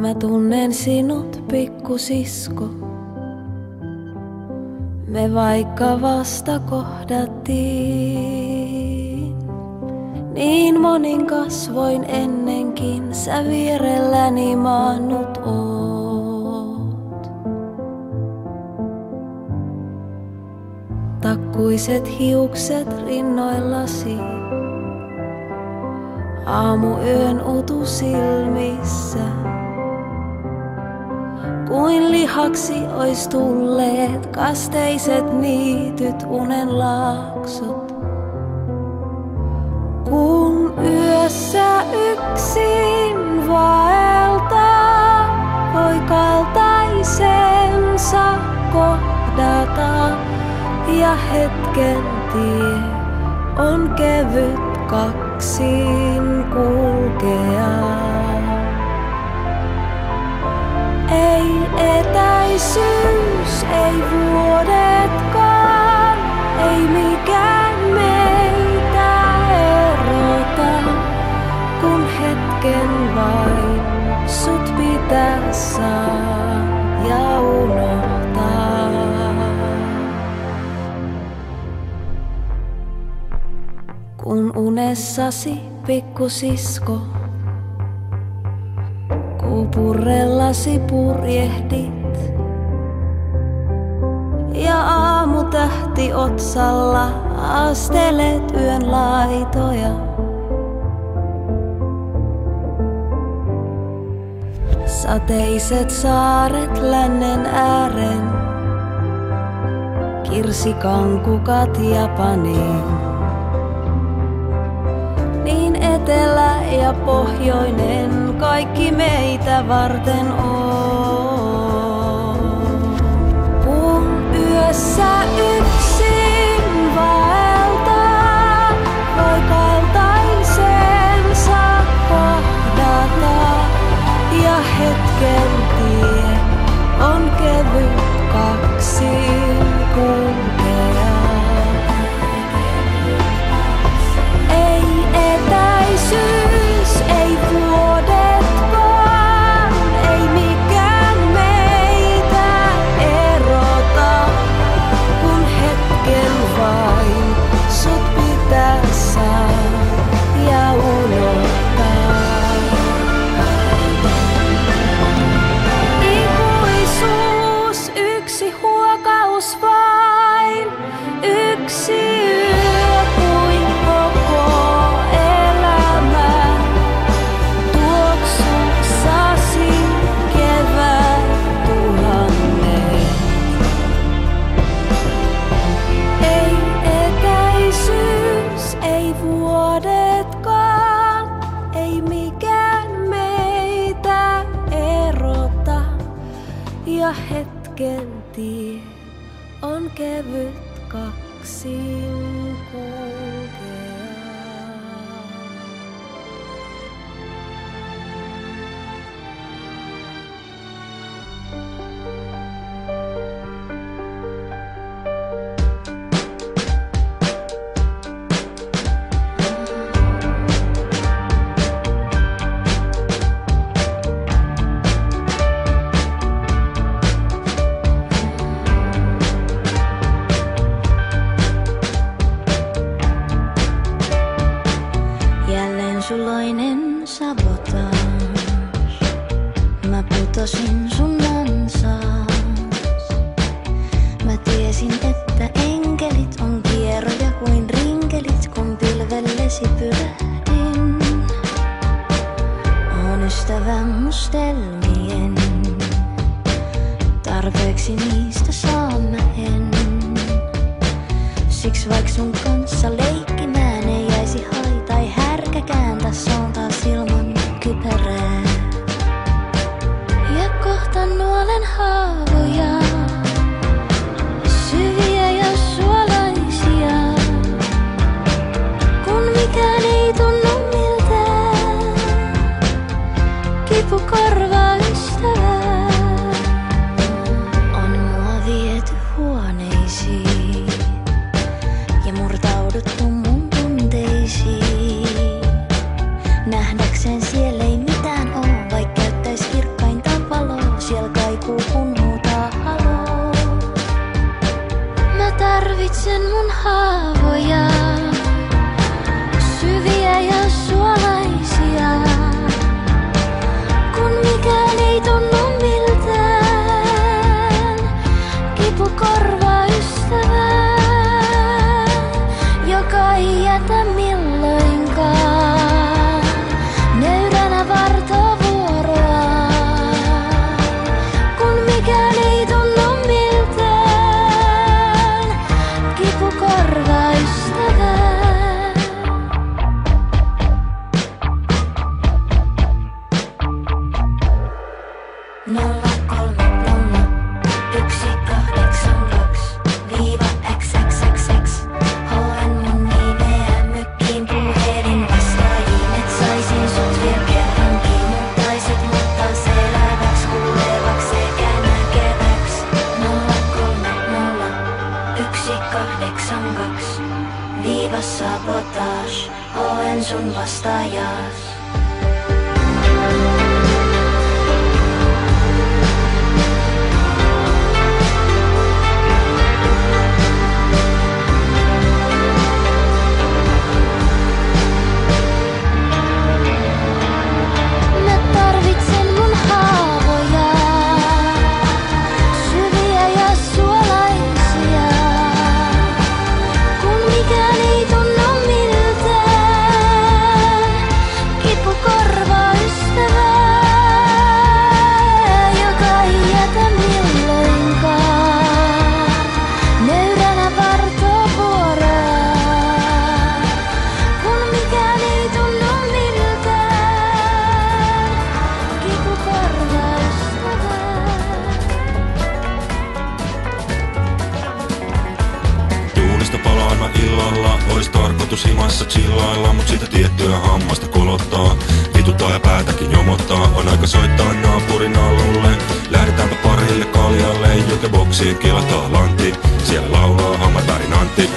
Mä tunnen sinut, pikkusisko. Me vaikka vasta kohdattiin. Niin monin kasvoin ennenkin sä vierelläni maannut oot. Takkuiset hiukset rinnoillasi. Aamuyön utu silmissä. Kuin lihaksi ois tulleet kasteiset niityt unen laaksot. Kun yössä yksin vaeltaa, voi kaltaisensa kohdata. Ja hetken tie on kevyt kaksin kulkea. Ei etäisyys, ei vuodetkaan, ei mikään meitä erota, kun hetken vain sut pitää saa ja unohtaa. Kun unessasi, pikkusisko, kuupurrellasi purjehdit ja aamutähti otsalla astelet yön laitoja. Sateiset saaret lännen äären, kirsikankukat Japaniin. Niin etelä ja pohjoinen kaikki meitä varten on. Kun yössä yksin vaeltaa, voi kaltaisensa kohdata. Ja hetken tie on kevyt kaksin kulkea. Ei etäisyys, ei vuodetkaan, ei mikään meitä erota, kun hetken vain sut pitää saa ja unohtaa. Ikuisuus, yksi huokaus vain, yksi yö kuin koko elämä. Tuoksussasi kevät tuhannet. Ei etäisyys, ei vuodetkaan, ei mikään meitä erota. Ja hetken tie on kevyt kaksin kulkea. Suloinen sabotaas. Mä putosin sun ansas. Mä tiesin, että enkelit on kieroja kuin rinkelit, kun pilvellesi pyrähdin. Oon ystävä mustelmien, tarpeeksi niistä saan mä en. Siks vaik sun kanssa leikkimään ei jäisi tai härkä kääntä suuntaas ilman kypärää. Ja kohta nuolen haavoja, syviä ja suolaisia, kun mikään ei tunnu miltään. Kipu korvaa ystävää, on mua viety huoneisiin ja murtauduttu mun haavoja, syviä ja suolaisia. Kun mikään ei tunnu miltään, kipu korvaa ystävää, joka ei jätä milloinkaan nöyränä vartovuoroa. Kun mikään ei tunnu miltään, kipu korvaa ystävää. Nolla kolme nolla yksi kahdeksan kaksi viiva XXXX. Hoen mun nimeä mykkiin puhelin vastaajiin, et saisin sut vielä kerrankin. Muuttaisit mutta seläväks, kuulevaks sekä näkeväks. Nolla kolme nolla yksi kahdeksan kaksi viiva sabotage. Hoen sun vastaajas. Illalla ois tarkoitus himassa chillailla, mut sitä tiettyä hammasta kolottaa. Vituttaa ja päätäkin jomottaa, on aika soittaa naapurin alulle. Lähdetäänpä parille kaljalle, jokeboksiin kilataan lantti. Siellä laulaa hammarbergin Antti.